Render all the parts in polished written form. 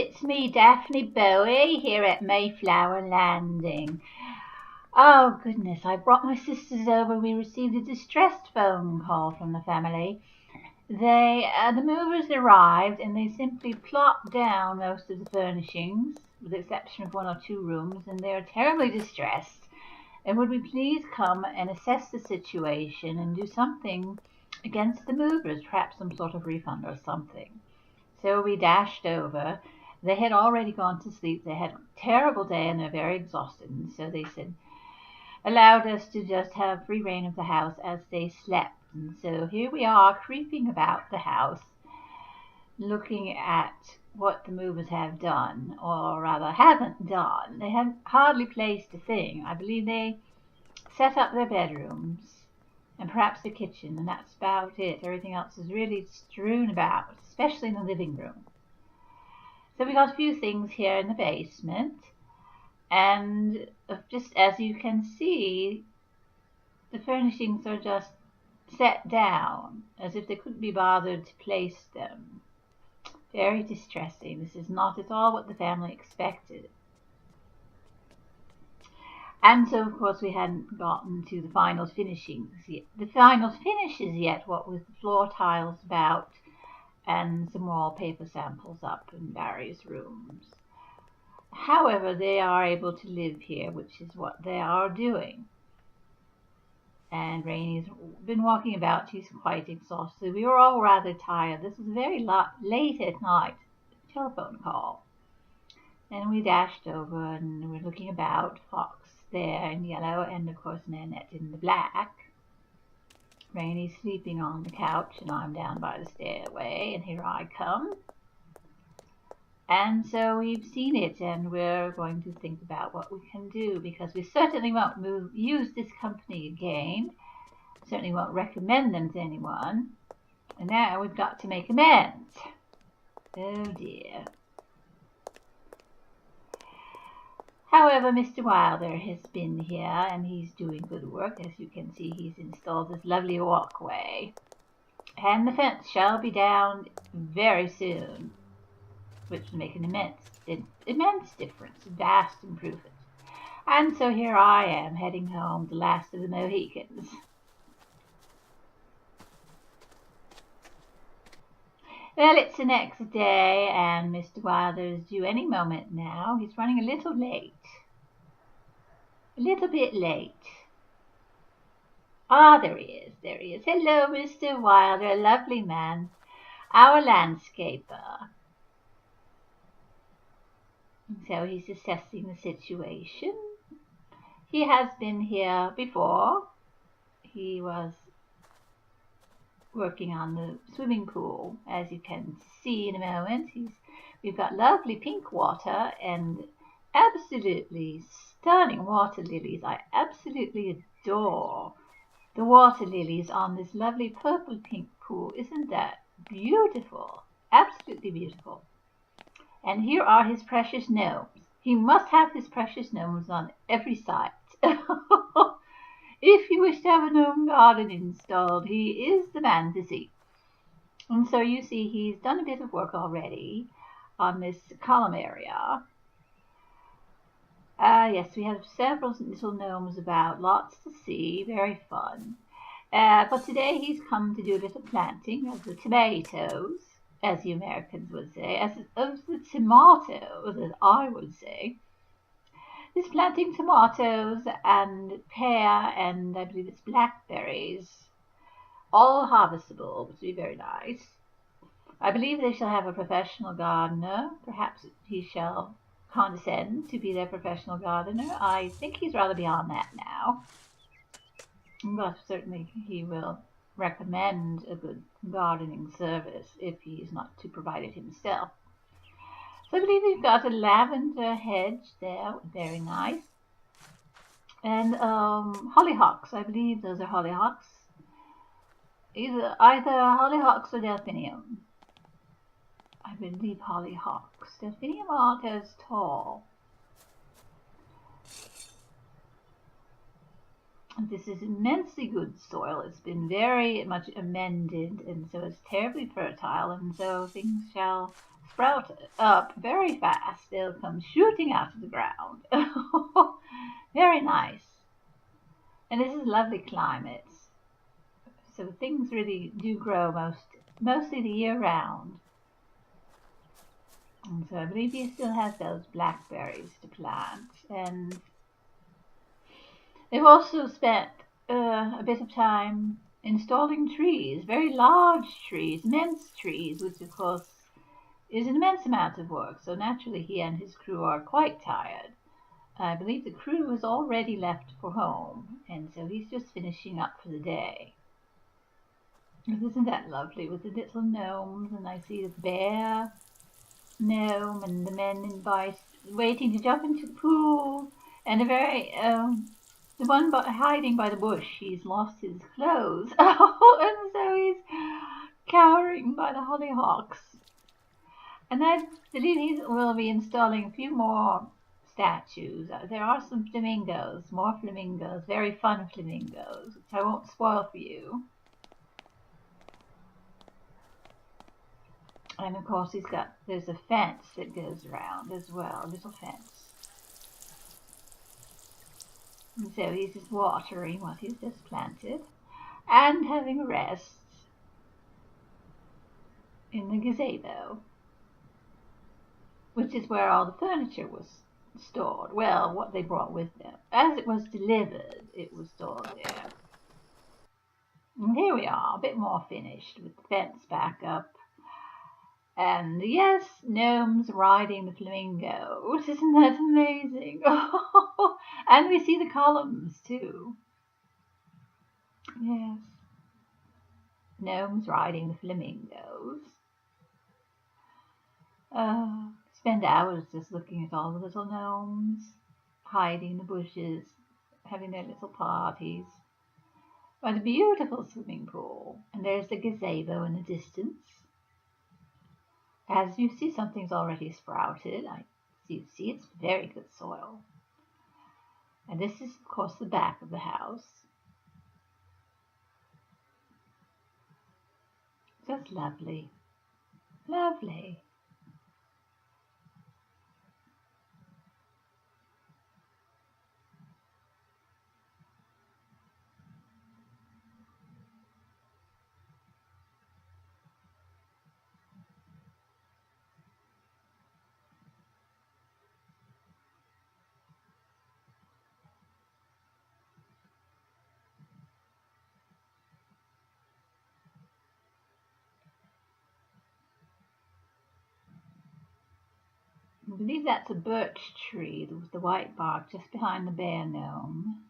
it's me, Daphne Bowie, here at Mayflower Landing. Oh, goodness, I brought my sisters over. We received a distressed phone call from the family. The movers arrived and they simply plopped down most of the furnishings, with the exception of one or two rooms, and they are terribly distressed. And would we please come and assess the situation and do something against the movers, perhaps some sort of refund or something? So we dashed over. They had already gone to sleep. They had a terrible day and they're very exhausted. And so they allowed us to just have free reign of the house as they slept. And so here we are creeping about the house, looking at what the movers have done, or rather haven't done. They have hardly placed a thing. I believe they set up their bedrooms and perhaps the kitchen, and that's about it. Everything else is really strewn about, especially in the living room. So we got a few things here in the basement, and just as you can see, the furnishings are just set down as if they couldn't be bothered to place them. Very distressing. This is not at all what the family expected. And so, of course, we hadn't gotten to the final finishings yet. The final finishes yet, what with the floor tiles about and some wallpaper samples up in various rooms. However, they are able to live here, which is what they are doing. And Rainy's been walking about. She's quite exhausted. We were all rather tired. This was very late at night, telephone call. And we dashed over and we're looking about. Fox there in yellow and, of course, Nanette in the black. Rainy's sleeping on the couch and I'm down by the stairway, and here I come. And so we've seen it, and we're going to think about what we can do, because we certainly won't use this company again. Certainly won't recommend them to anyone. And now we've got to make amends. Oh dear. However, Mr. Wilder has been here and he's doing good work. As you can see, he's installed this lovely walkway. And the fence shall be down very soon, which will make an immense difference, vast improvement. And so here I am, heading home, the last of the Mohicans. Well, it's the next day, and Mr. Wilder is due any moment now. He's running a little late. A little bit late. Ah, there he is, there he is. Hello, Mr. Wilder, a lovely man. Our landscaper. So he's assessing the situation. He has been here before. He was working on the swimming pool, as you can see in a moment. We've got lovely pink water and absolutely stunning water lilies. I absolutely adore the water lilies on this lovely purple pink pool. Isn't that beautiful? Absolutely beautiful. And here are his precious gnomes. He must have his precious gnomes on every site. If you wish to have a gnome garden installed, he is the man to see. And so you see he's done a bit of work already on this column area. Yes, we have several little gnomes about, lots to see, very fun. But today he's come to do a bit of planting of the tomatoes, as the Americans would say, of the tomatoes, as I would say. He's planting tomatoes and pear and I believe it's blackberries, all harvestable, which would be very nice. I believe they shall have a professional gardener. Perhaps he shall condescend to be their professional gardener. I think he's rather beyond that now. But certainly he will recommend a good gardening service if he is not to provide it himself. So I believe we've got a lavender hedge there, very nice. And hollyhocks, I believe those are hollyhocks. Either hollyhocks or delphinium. I believe hollyhocks. Delphinium aren't as tall. This is immensely good soil. It's been very much amended, and so it's terribly fertile, and so things shall sprout up very fast. They'll come shooting out of the ground. Very nice. And this is lovely climate. So things really do grow mostly the year round. And so I believe he still has those blackberries to plant. And they've also spent a bit of time installing trees, very large trees, immense trees, which of course is an immense amount of work. So naturally he and his crew are quite tired. I believe the crew has already left for home, and so he's just finishing up for the day. Isn't that lovely with the little gnomes? And I see the bear gnome and the men in vice waiting to jump into the pool, and the one hiding by the bush, he's lost his clothes. And so he's cowering by the hollyhocks. And I believe he will be installing a few more statues. There are some flamingos, more flamingos, very fun flamingos, which I won't spoil for you. And of course there's a fence that goes around as well, a little fence. And so he's just watering what he's just planted and having a rest in the gazebo, which is where all the furniture was stored. Well, what they brought with them. As it was delivered, it was stored there. And here we are, a bit more finished with the fence back up. And yes, gnomes riding the flamingo. Isn't that amazing? And we see the columns too. Yes. Gnomes riding the flamingos. Spend hours just looking at all the little gnomes, hiding in the bushes, having their little parties. By the beautiful swimming pool. And there's the gazebo in the distance. As you see, something's already sprouted. You see it's very good soil. And this is, of course, the back of the house. Just lovely. Lovely. I believe that's a birch tree with the white bark just behind the bear gnome.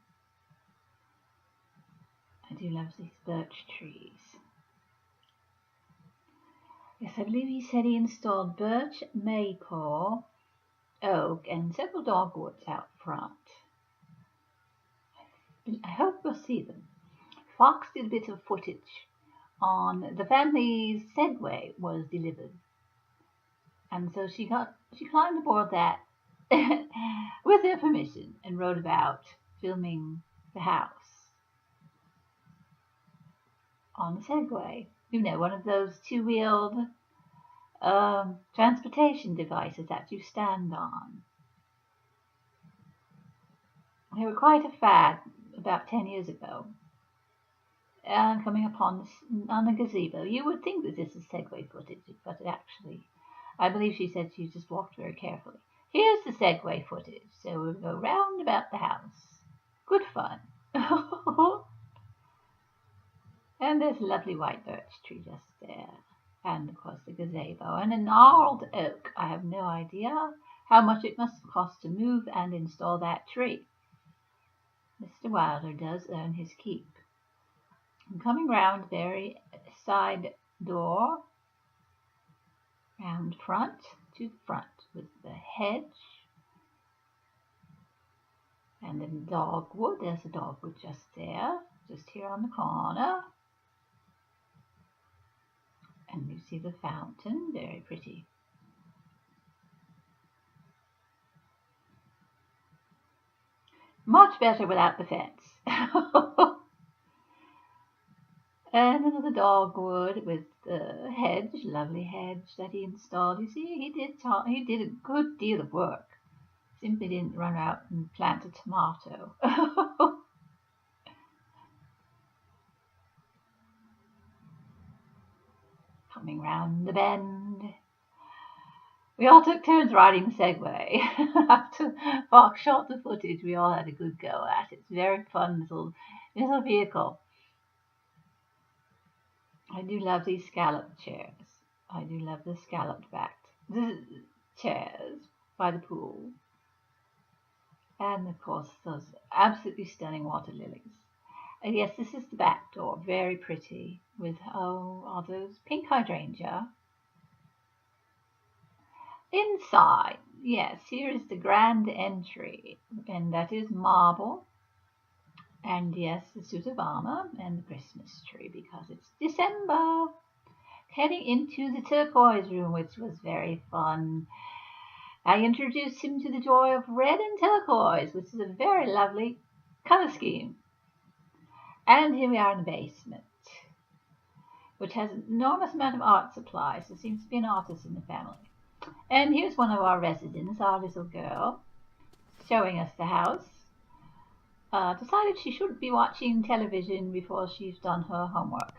I do love these birch trees. Yes, I believe he said he installed birch, maple, oak, and several dogwoods out front. I hope we'll see them. Fox did a bit of footage on the family's Segway was delivered. And so she climbed aboard that with their permission and wrote about filming the house on the Segway. You know, one of those two-wheeled transportation devices that you stand on. They were quite a fad about 10 years ago. Coming upon on the gazebo. You would think that this is Segway footage, but it actually, I believe she said she just walked very carefully. Here's the Segway footage. So we'll go round about the house. Good fun. And there's a lovely white birch tree just there. And of course the gazebo. And a gnarled oak. I have no idea how much it must have cost to move and install that tree. Mr. Wilder does earn his keep. I'm coming round very side door, round front to the front with the hedge and the dogwood. There's a dogwood just there, just here on the corner. And you see the fountain, very pretty. Much better without the fence. And another dogwood with the hedge, lovely hedge that he installed. You see, he did a good deal of work. Simply didn't run out and plant a tomato. Coming round the bend. We all took turns riding the Segway. After Fox shot the footage, we all had a good go at it. It's a very fun little vehicle. I do love these scalloped chairs. I do love the scalloped backed chairs by the pool. And of course, those absolutely stunning water lilies. And yes, this is the back door, very pretty, with all those pink hydrangea. Inside, yes, here is the grand entry, and that is marble. And yes, the suit of armor and the Christmas tree, because it's December. Heading into the turquoise room, which was very fun. I introduced him to the joy of red and turquoise, which is a very lovely color scheme. And here we are in the basement, which has an enormous amount of art supplies. There seems to be an artist in the family. And here's one of our residents, our little girl, showing us the house. Decided she shouldn't be watching television before she's done her homework.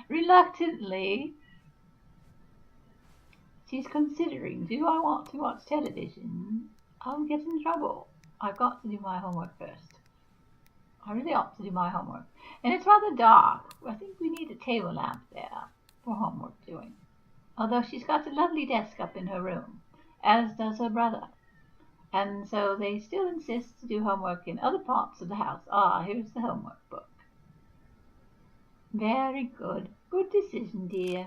Reluctantly, she's considering, do I want to watch television? I'll get in trouble. I've got to do my homework first. I really ought to do my homework. And it's rather dark. I think we need a table lamp there for homework doing. Although she's got a lovely desk up in her room, as does her brother. And so they still insist to do homework in other parts of the house. Ah, here's the homework book. Very good. Good decision, dear.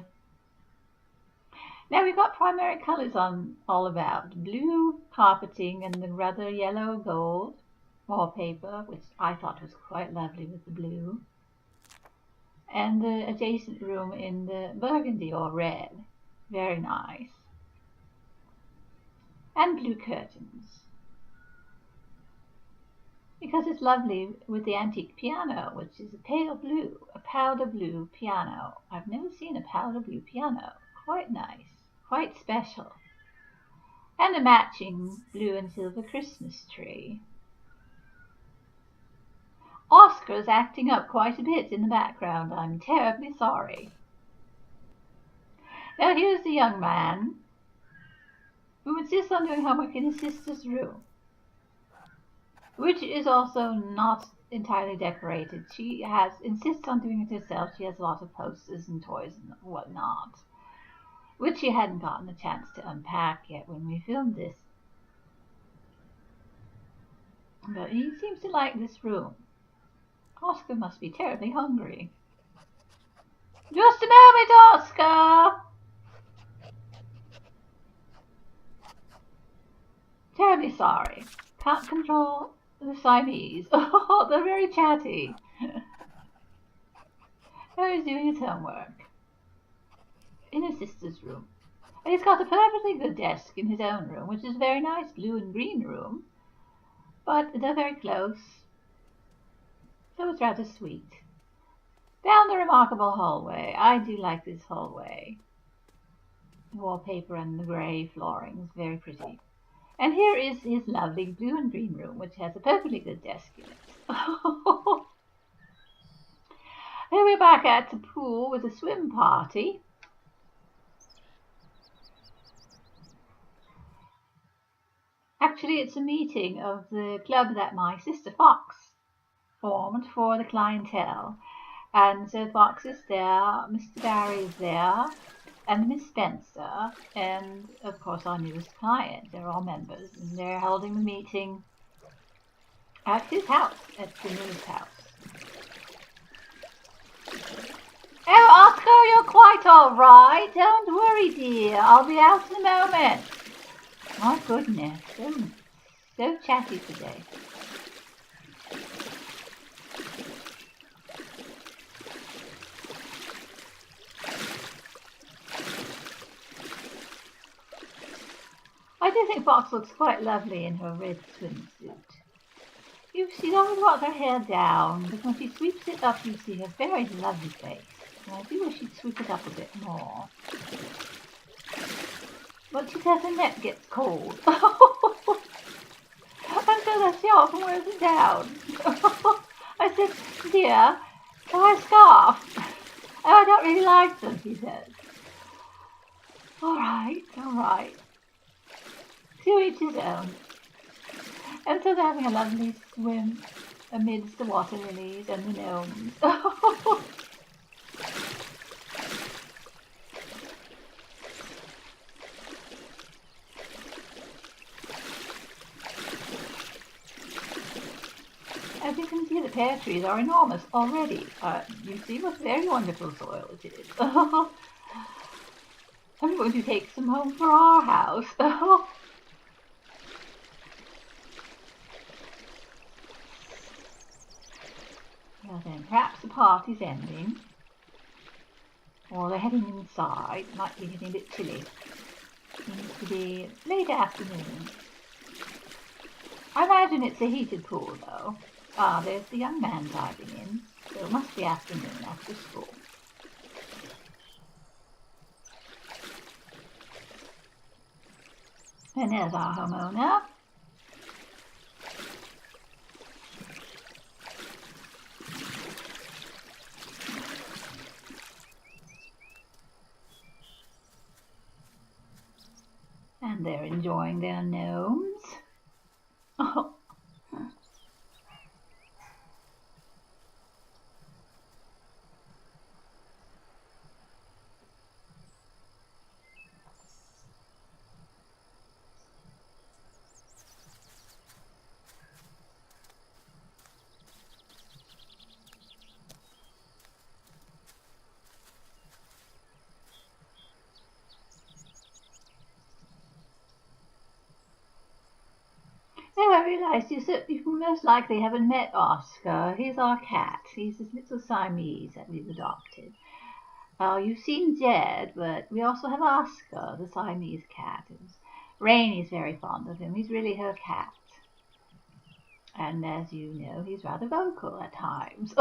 Now we've got primary colors on all about. Blue carpeting and the rather yellow gold wallpaper, which I thought was quite lovely with the blue. And the adjacent room in the burgundy or red. Very nice. And blue curtains. Because it's lovely with the antique piano, which is a pale blue, a powder blue piano. I've never seen a powder blue piano. Quite nice, quite special. And a matching blue and silver Christmas tree. Oscar's acting up quite a bit in the background. I'm terribly sorry. Now here's the young man who insists on doing homework in his sister's room, which is also not entirely decorated. She insists on doing it herself. She has a lot of posters and toys and whatnot, which she hadn't gotten a chance to unpack yet when we filmed this. But he seems to like this room. Oscar must be terribly hungry. Just a moment, Oscar! Terribly sorry. Can't control the Siamese. Oh, they're very chatty. Oh, he's doing his homework in his sister's room. And he's got a perfectly good desk in his own room, which is a very nice blue and green room. But they're very close. So it's rather sweet. Down the remarkable hallway. I do like this hallway. The wallpaper and the grey flooring is very pretty. And here is his lovely blue and green room, which has a perfectly good desk in it. Here we're back at the pool with a swim party. Actually, it's a meeting of the club that my sister Fox formed for the clientele. And so Fox is there, Mr. Barry is there, and Miss Spencer, and of course our newest client. They're all members, and they're holding the meeting at his house, at the news house. Oh, Oscar, you're quite all right. Don't worry, dear. I'll be out in a moment. My goodness, so chatty today. I do think Fox looks quite lovely in her red swimsuit. She's always got her hair down, but when she sweeps it up, you see her very lovely face. And I do wish she'd sweep it up a bit more. But she says her neck gets cold. And so that she often wears it down. I said, dear, try a scarf. Oh, I don't really like them, she says. All right. To each his own. And so they're having a lovely swim amidst the water lilies and the gnomes. As you can see, the pear trees are enormous already. You see what very wonderful soil it is. I'm going to take some home for our house. Well then, perhaps the party's ending. Or they're heading inside. Might be getting a bit chilly. Seems to be late afternoon. I imagine it's a heated pool, though. Ah, there's the young man diving in. So it must be afternoon after school. And there's our homeowner. And they're enjoying their gnomes. Oh. Oh, I realised you most likely haven't met Oscar. He's our cat. He's this little Siamese that we've adopted. You've seen Jed, but we also have Oscar, the Siamese cat. Rainy's very fond of him. He's really her cat. And as you know, he's rather vocal at times.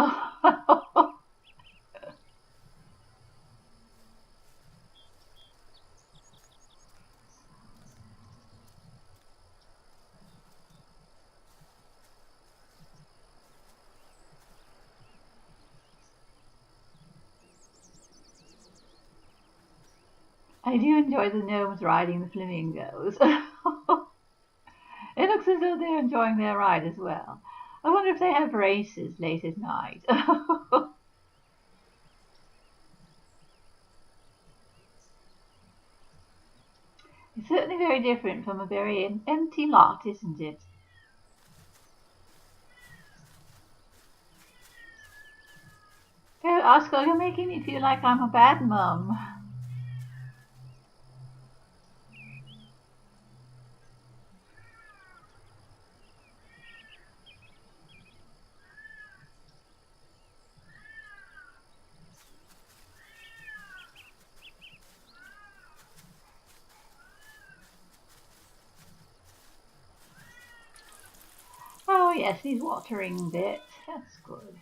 I do enjoy the gnomes riding the flamingos. It looks as though they're enjoying their ride as well. I wonder if they have races late at night. It's certainly very different from a very empty lot, isn't it? Oh, Oscar, you're making me feel like I'm a bad mum. Oh, yes, he's watering a bit. That's good.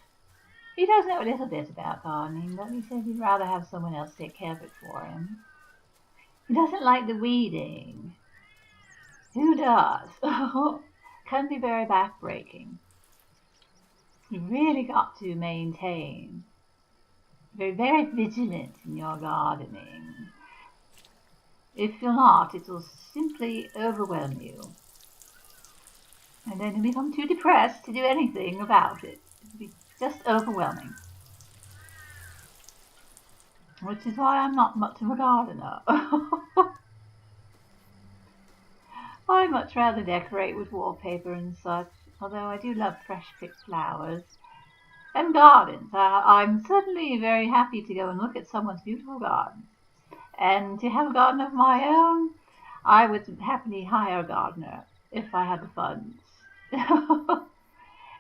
He does know a little bit about gardening, but he says he'd rather have someone else take care of it for him. He doesn't like the weeding. Who does? Can be very backbreaking. You really got to maintain. Very, very vigilant in your gardening. If you're not, it will simply overwhelm you. And then you become too depressed to do anything about it. It'll be just overwhelming. Which is why I'm not much of a gardener. I much rather decorate with wallpaper and such, although I do love fresh picked flowers. And gardens. I'm certainly very happy to go and look at someone's beautiful garden. And to have a garden of my own, I would happily hire a gardener if I had the funds.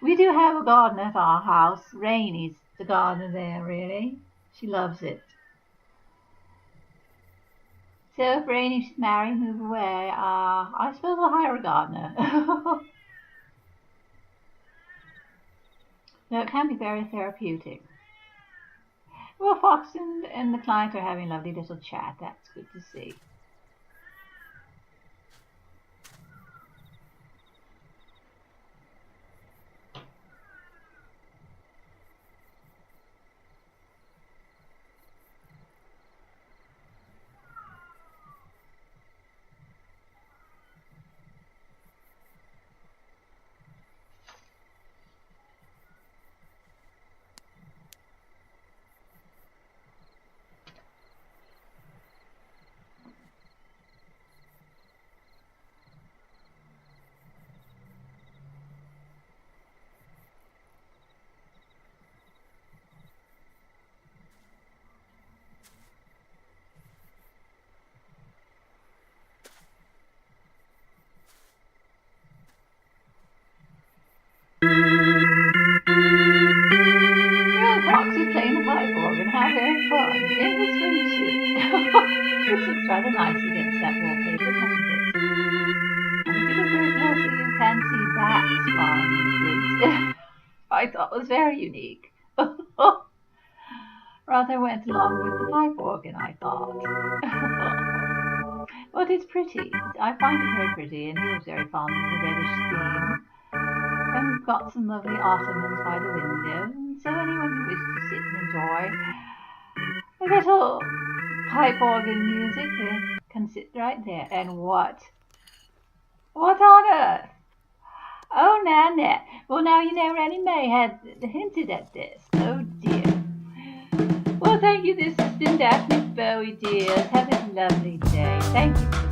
We do have a garden at our house. Rainy's the gardener there, really. She loves it. So if Rainy should marry and move away, I suppose I'll hire a gardener. So it can be very therapeutic. Well, Fox and the client are having a lovely little chat. That's good to see. Fox is playing the pipe organ. How very fun. In his swimsuit. This looks rather nice against that wallpaper, doesn't it? And if you look very closely, you can see bats flying in the fruit. I thought was very unique. Rather went along with the pipe organ, I thought. But it's pretty. I find it very pretty, and he was very fond of the reddish theme. And we've got some lovely ottomans by the window, so anyone who wishes to sit and enjoy a little pipe organ music can sit right there. And what on earth? Oh, Nanette. Well, now you know Annie Mae had hinted at this. Oh, dear. Well, thank you. This has been Daphne Bowie, dears. Have a lovely day. Thank you.